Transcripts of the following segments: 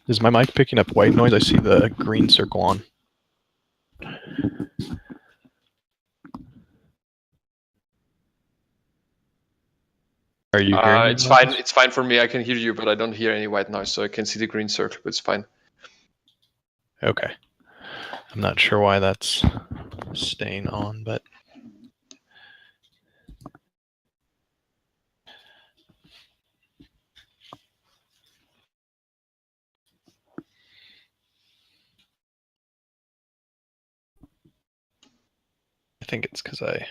Is my mic picking up white noise? I see the green circle on. Are you hearing me? It's fine. It's fine for me. I can hear you, but I don't hear any white noise, so I can see the green circle, but it's fine. Okay. I'm not sure why that's staying on, but I think it's because I...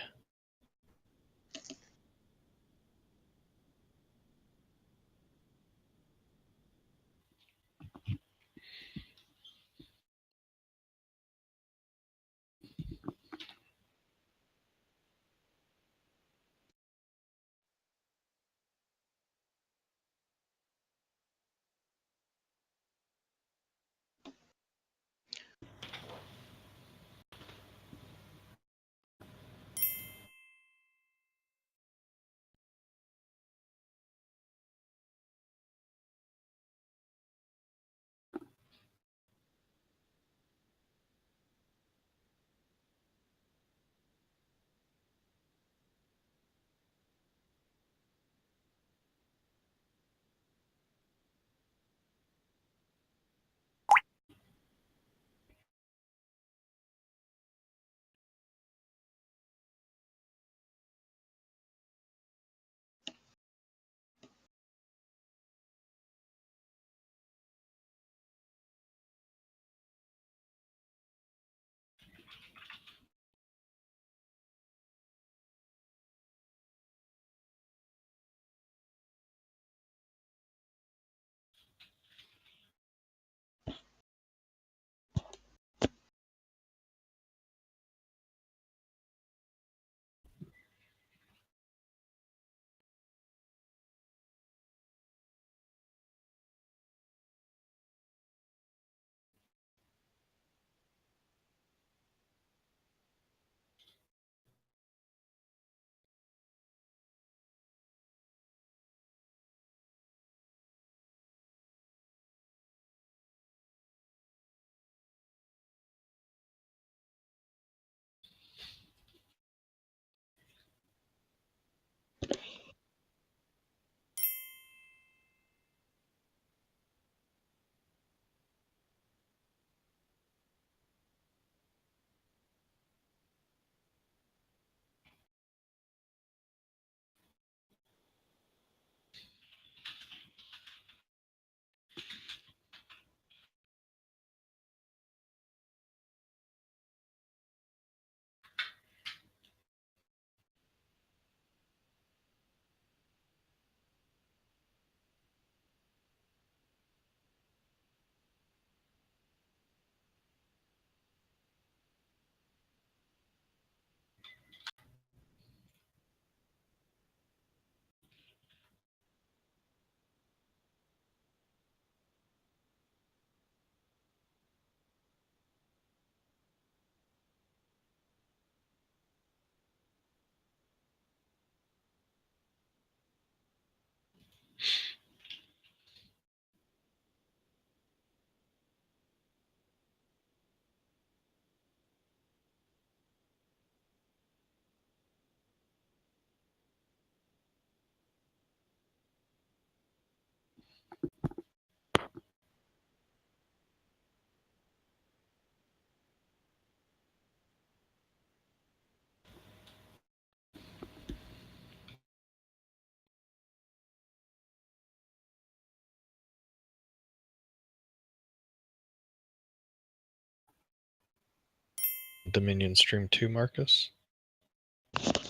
Dominion Stream 2, Marcus?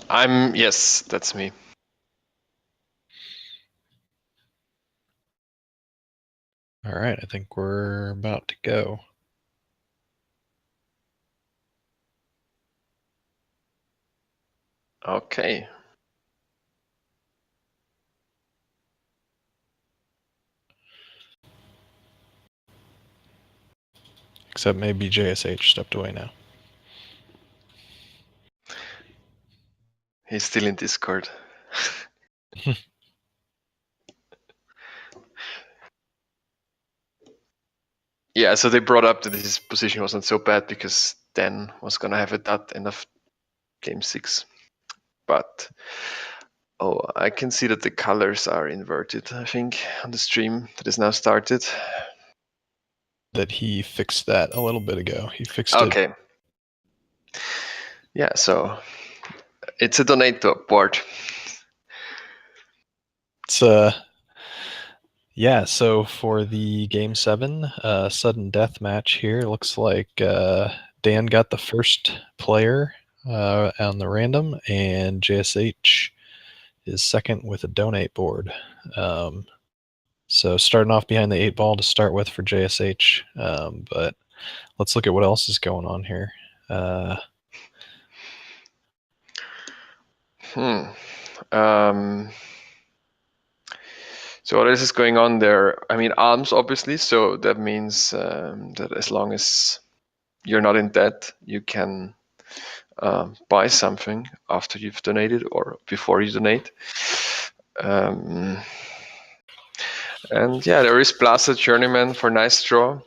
Yes, that's me. All right, I think we're about to go. Okay. Except maybe JSH stepped away now. He's still in Discord. Yeah, so they brought up that his position wasn't so bad because Dan was gonna have a dot end of game 6. But I can see that the colors are inverted, I think, on the stream that is now started. That he fixed that a little bit ago. He fixed it. Okay. Yeah, so it's a donate board. It's yeah, so for the game 7 sudden death match here, looks like Dan got the first player on the random, and JSH is second with a donate board. So starting off behind the 8 ball to start with for JSH, but let's look at what else is going on here. So what else is going on there? I mean, arms, obviously. So that means that as long as you're not in debt, you can buy something after you've donated or before you donate. And yeah, there is Plaza Journeyman for nice draw,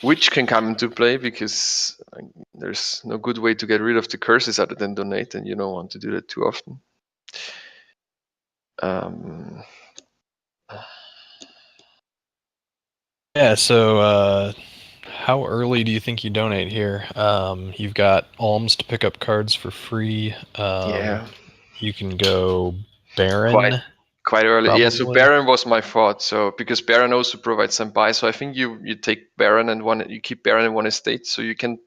which can come into play because there's no good way to get rid of the curses other than donate, and you don't want to do that too often. Yeah, so how early do you think you donate here? You've got alms to pick up cards for free. Yeah. You can go Baron. Quite early. Probably. Yeah, so Baron was my thought. So because Baron also provides some buy, so I think you take Baron and you keep Baron in one estate, so you can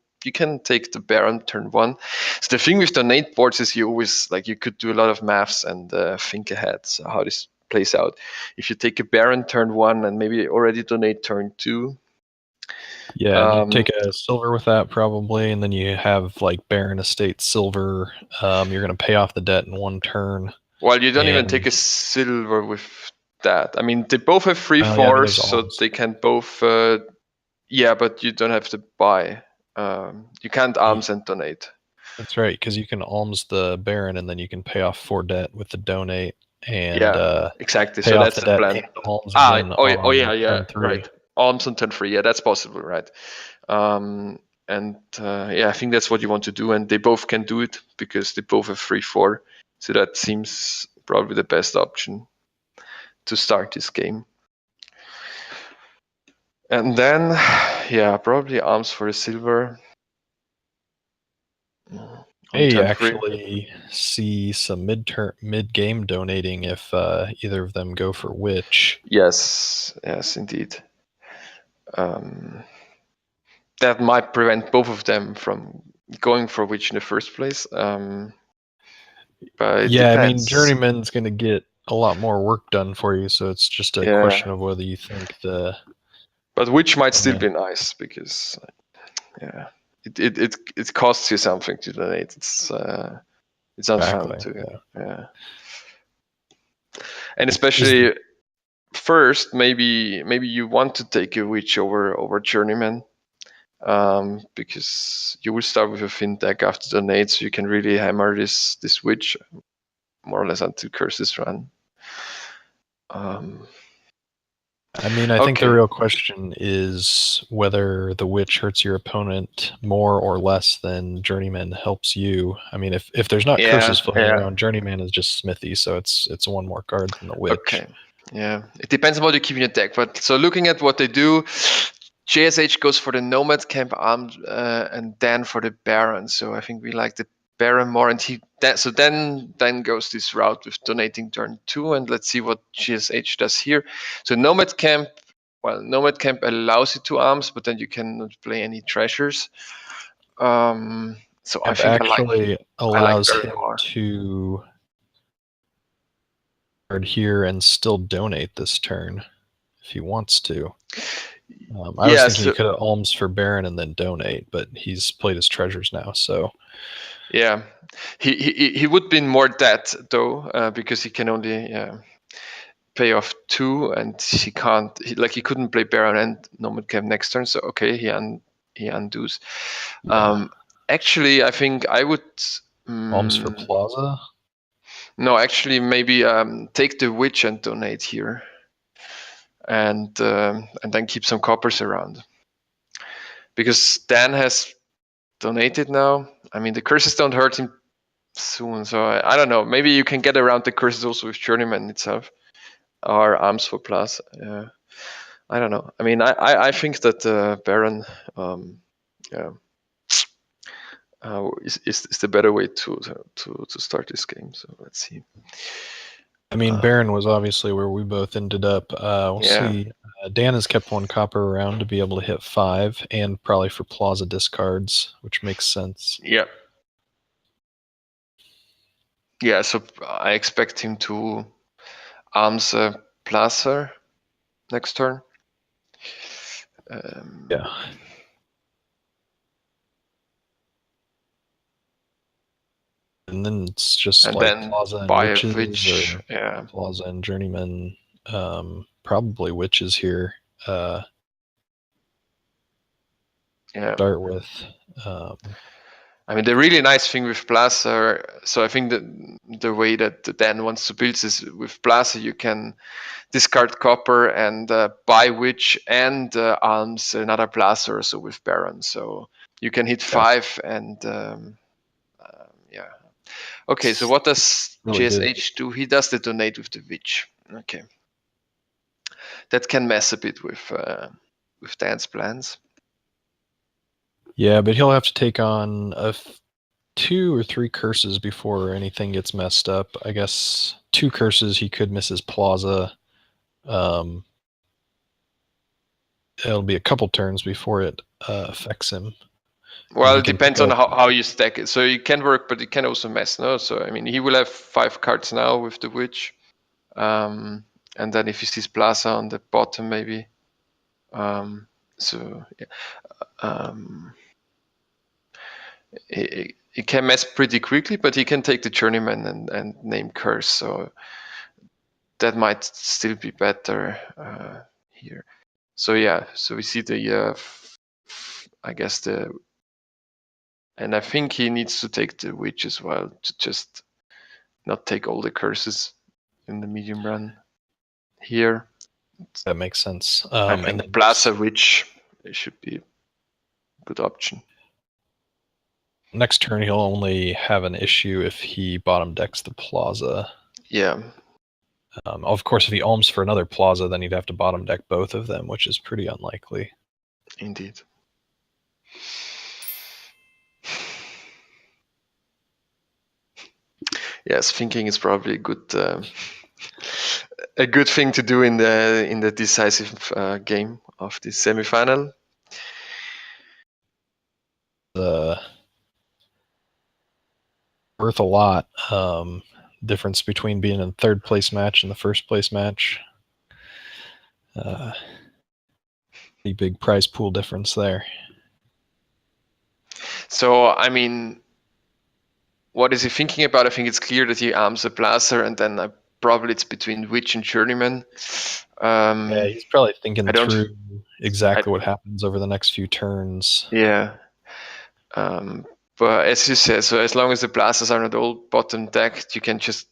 take the Baron turn 1. So the thing with donate boards is you always you could do a lot of maths and think ahead. So how this plays out. If you take a Baron turn 1 and maybe already donate turn 2. Yeah, and you take a silver with that probably, and then you have Baron Estate silver. You're going to pay off the debt in 1 turn. Well, you don't even take a silver with that. I mean, they both have 3/4, so they can both. Yeah, but you don't have to buy. You can't alms and donate. That's right, because you can alms the Baron, and then you can pay off 4 debt with the donate, and exactly. pay so off that's the the debt plan. and alms again on turn 3. Right. Alms on turn 3. Yeah, that's possible, right? And yeah, I think that's what you want to do, and they both can do it because they both have 3/4. So that seems probably the best option to start this game. And then, yeah, probably arms for a silver. Hey, actually see some mid-game donating if either of them go for witch. Yes, indeed. That might prevent both of them from going for witch in the first place. But it yeah, depends. I mean, Journeyman's going to get a lot more work done for you, so it's just a question of whether you think the. But witch might still be nice because, yeah, it costs you something to donate. It's unfun to yeah. And especially first, maybe you want to take a witch over Journeyman. Because you will start with a thin deck after donate, so you can really hammer this witch more or less until curses run. I mean, I think the real question is whether the witch hurts your opponent more or less than Journeyman helps you. I mean, if there's not curses floating around, Journeyman is just Smithy, so it's 1 more card than the witch. Okay. Yeah, it depends on what you keep in your deck. But so looking at what they do, JSH goes for the Nomad Camp arm and Dan for the Baron. So I think we like the Baron more, and so then goes this route with donating turn 2, and let's see what JSH does here. So Nomad Camp allows you 2 arms, but then you cannot play any treasures. So I think actually allows him to here and still donate this turn if he wants to. I was thinking he could have alms for Baron and then donate, but he's played his treasures now, so. Yeah, he would be in more debt though, because he can only pay off 2, and he can't. He couldn't play Baron and Nomad Camp next turn. So okay, he undoes. Actually, I think I would alms for Plaza. No, actually, maybe take the witch and donate here. and then keep some coppers around. Because Dan has donated now. I mean, the curses don't hurt him soon, so I don't know. Maybe you can get around the curses also with Journeyman itself, or Arms for Plus. I don't know. I mean, I think that Baron is the better way to start this game. So let's see. I mean, Baron was obviously where we both ended up. We'll see. Dan has kept one copper around to be able to hit 5, and probably for Plaza discards, which makes sense. Yeah. Yeah, so I expect him to Arms Plaza next turn. Yeah. And then it's just and like then Plaza and buy Witches, a Witch. or Plaza and Journeyman. Probably Witches here. Start with. I mean, the really nice thing with Plaza, so I think that the way that Dan wants to build is with Plaza, you can discard copper and buy Witch and Arms another Plaza or so with Baron. So you can hit 5 and yeah. Okay, so what does really JSH do? He does the donate with the Witch. Okay. That can mess a bit with Dan's plans. Yeah, but he'll have to take on 2 or 3 curses before anything gets messed up. I guess 2 curses, he could miss his Plaza. It'll be a couple turns before it affects him. Well, it depends on how you stack it. So it can work, but it can also mess. No, so I mean, he will have 5 cards now with the Witch, and then if he sees Plaza on the bottom, maybe. So yeah. It can mess pretty quickly, but he can take the Journeyman and name Curse. So that might still be better here. So yeah, so we see the I guess and I think he needs to take the Witch as well to just not take all the curses in the medium run here. That makes sense. I think the Plaza Witch should be a good option. Next turn, he'll only have an issue if he bottom decks the Plaza. Yeah. Of course, if he alms for another Plaza, then he'd have to bottom deck both of them, which is pretty unlikely. Indeed. Yes, thinking is probably a good thing to do in the decisive game of the semifinal. Worth a lot. Difference between being in third place match and the first place match. Pretty big prize pool difference there. So I mean, what is he thinking about? I think it's clear that he arms a Plaza, and then probably it's between Witch and Journeyman. Yeah, he's probably thinking through exactly what happens over the next few turns. Yeah. But as you said, so as long as the Plazas are not all bottom decked, you can just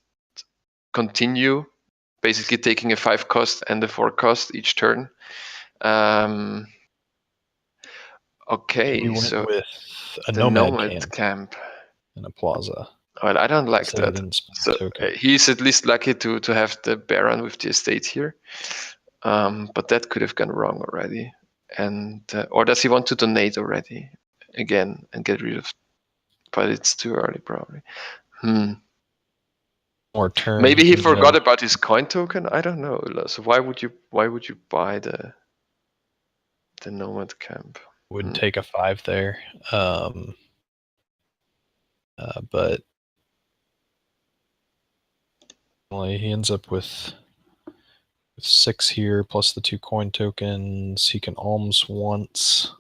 continue, basically taking a 5 cost and a 4 cost each turn. Okay, so with a the Nomad camp and a Plaza. Well, I don't like that. So he's at least lucky to have the Baron with the estate here, but that could have gone wrong already. And or does he want to donate already again and get rid of? But it's too early, probably. More turns. Maybe he forgot about his coin token. I don't know. So why would you buy the Nomad camp? Would take a 5 there, but he ends up with 6 here plus the 2 coin tokens. He can alms once.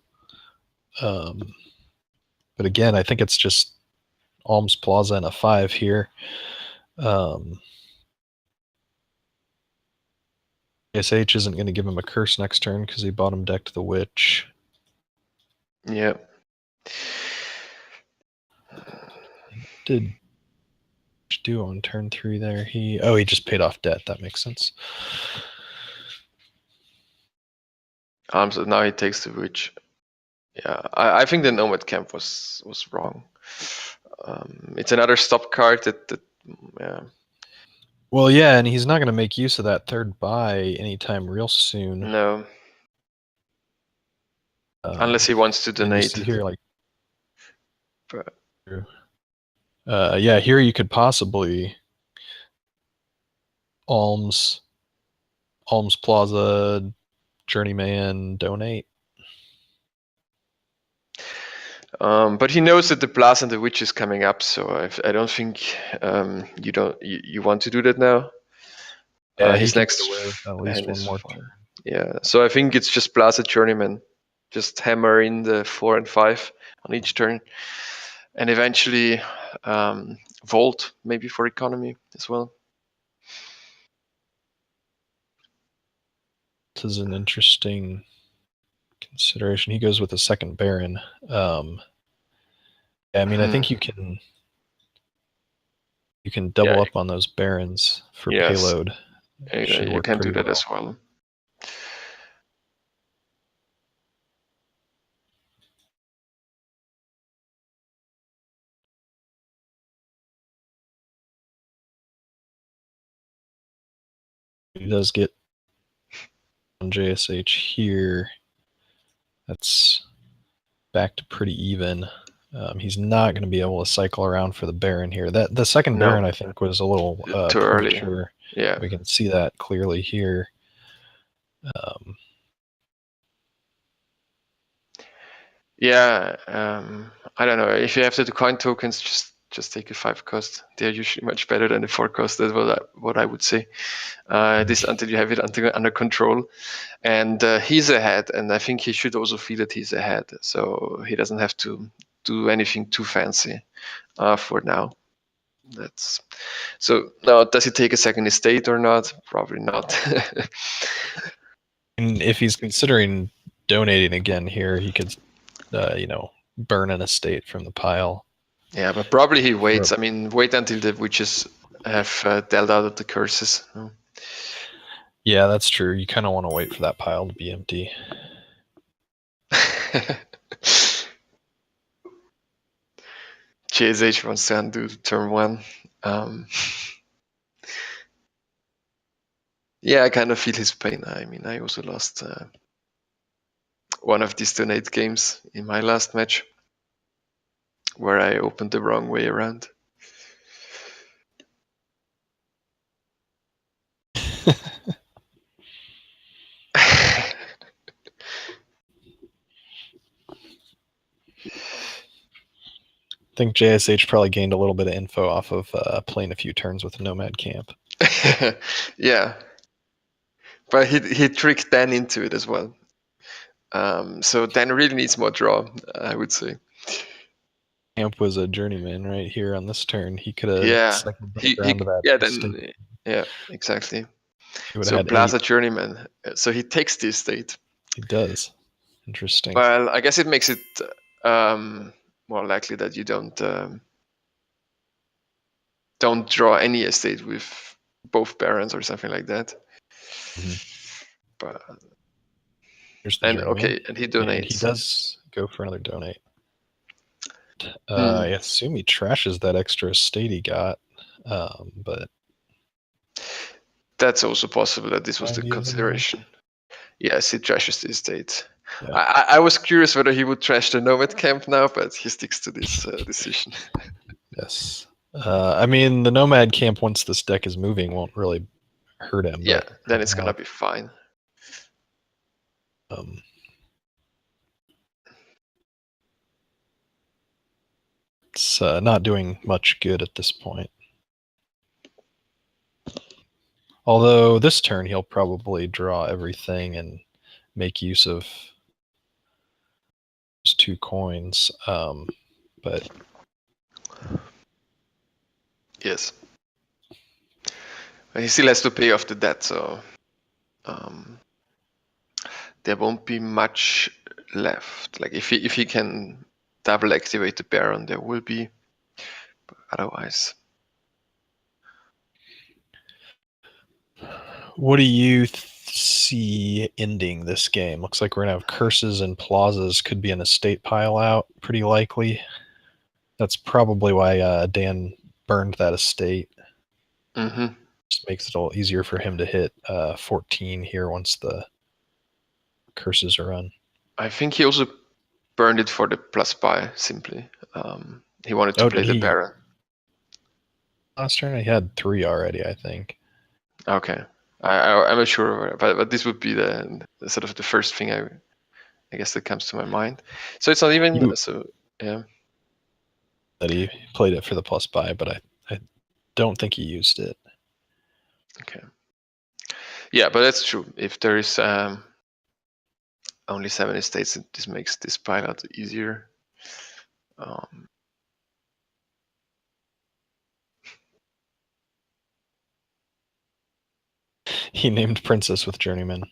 But again, I think it's just alms Plaza and a 5 here. SH isn't going to give him a curse next turn because he bottom decked the Witch. Yeah. Did do on turn 3 there? He just paid off debt. That makes sense. So now he takes the witch. Yeah, I think the Nomad Camp was wrong. It's another stop card that yeah. Well, yeah, and he's not going to make use of that third buy anytime real soon. No. Unless he wants to donate. You see here, like, yeah, here you could possibly Alms Plaza, Journeyman, donate. But he knows that the Blast and the Witch is coming up, so I don't think you want to do that now. Yeah, his next at least one more turn. Yeah, so I think it's just Plaza Journeyman, just hammer in the 4 and 5 on each turn, and eventually Volt maybe for economy as well. This is an interesting consideration. He goes with the second Baron. I mean, I think you can double up on those Barons for payload. You can do that as well. He does get on JSH here. That's back to pretty even. He's not going to be able to cycle around for the Baron here. The second Baron, I think, was a little too premature. Early. Yeah, we can see that clearly here. Yeah, I don't know. If you have the coin tokens, just take a 5 cost. They're usually much better than the 4 cost. That's what I would say. This until you have it under control. And he's ahead, and I think he should also feel that he's ahead, so he doesn't have to do anything too fancy for now. That's so. Now, does he take a second estate or not? Probably not. And if he's considering donating again here, he could, burn an estate from the pile. Yeah, but probably he waits. I mean, wait until the witches have dealt out of the curses. Yeah, that's true. You kind of want to wait for that pile to be empty. JSH wants to undo turn 1. Yeah, I kind of feel his pain. I mean, I also lost one of these donate games in my last match where I opened the wrong way around. I think JSH probably gained a little bit of info off of playing a few turns with the Nomad Camp. Yeah, but he tricked Dan into it as well. So Dan really needs more draw, I would say. Camp was a journeyman right here on this turn. He could have cycled back around to that. Yeah, exactly. So Plaza journeyman. So he takes the estate. He does. Interesting. Well, I guess it makes it more likely that you don't draw any estate with both barons or something like that. Mm-hmm. But here's the journeyman. And he donates. And he does go for another donate. I assume he trashes that extra estate he got, but that's also possible that this was the consideration. Yes, he trashes the estate. Yeah. I was curious whether he would trash the Nomad Camp now, but he sticks to this decision. Yes. I mean, the Nomad Camp, once this deck is moving, won't really hurt him. Yeah, then it's going to be fine. It's not doing much good at this point. Although this turn he'll probably draw everything and make use of those 2 coins. But yes, he still has to pay off the debt, so there won't be much left. Like if he can double activate the Baron, there will be. But otherwise. What do you see see ending this game. Looks like we're going to have curses and plazas, could be an estate pile out, pretty likely. That's probably why Dan burned that estate. Mm-hmm. Just makes it a little easier for him to hit 14 here once the curses are run. I think he also burned it for the plus buy, simply. He wanted to play the Baron. Last turn he had 3 already, I think. Okay. I'm not sure, but this would be the sort of the first thing I guess that comes to my mind. So it's not even yeah. That he played it for the plus buy, but I don't think he used it. Okay. Yeah, but that's true. If there is only 7 estates, this makes this pile out easier. He named Princess with Journeyman.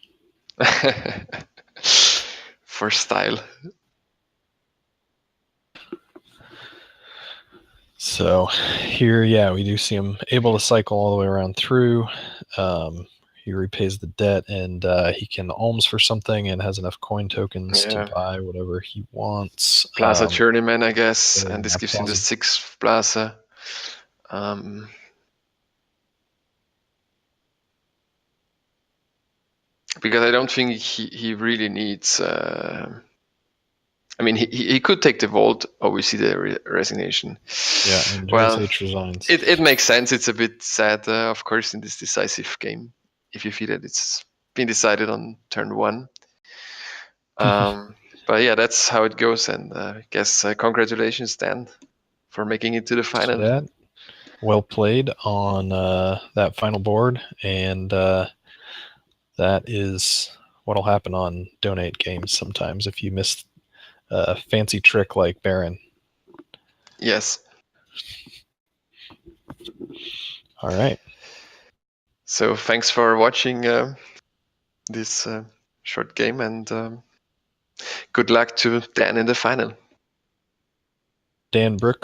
For style. So here, yeah, we do see him able to cycle all the way around through. He repays the debt, and he can alms for something and has enough coin tokens to buy whatever he wants. Plaza Journeyman, I guess, and this gives him the 6th Plaza. Because I don't think he really needs. I mean, he could take the vault, or we see the resignation. Yeah, and jsh resigns. It makes sense. It's a bit sad, of course, in this decisive game, if you feel that it's been decided on turn 1. But yeah, that's how it goes, and I guess congratulations, Dan, for making it to the final. That. Well played on that final board, and that is what'll happen on donate games sometimes if you miss a fancy trick like Baron. Yes. All right. So thanks for watching this short game, and good luck to Dan in the final. Dan Brooks